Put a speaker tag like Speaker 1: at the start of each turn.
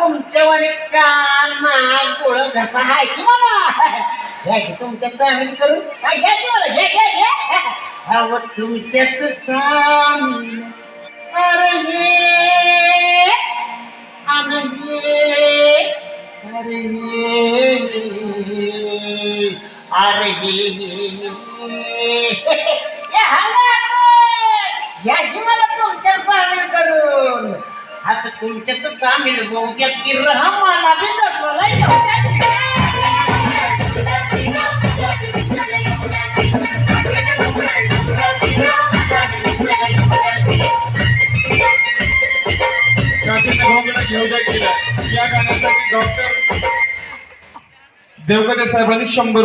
Speaker 1: तुमच्या कान माग गोळ घसा आहे की मला घ्या की तुमच्या सामील करून घ्या की मला घ्या घ्या घ्या अव तुमच्यात सामील अरे घ्या की मला तुमच्या सामील करून आता तुमच्यात सामील होऊ द्या की रहमाला बी
Speaker 2: या गाण्यासाठी डॉक्टर देवगते साहेबांनी 100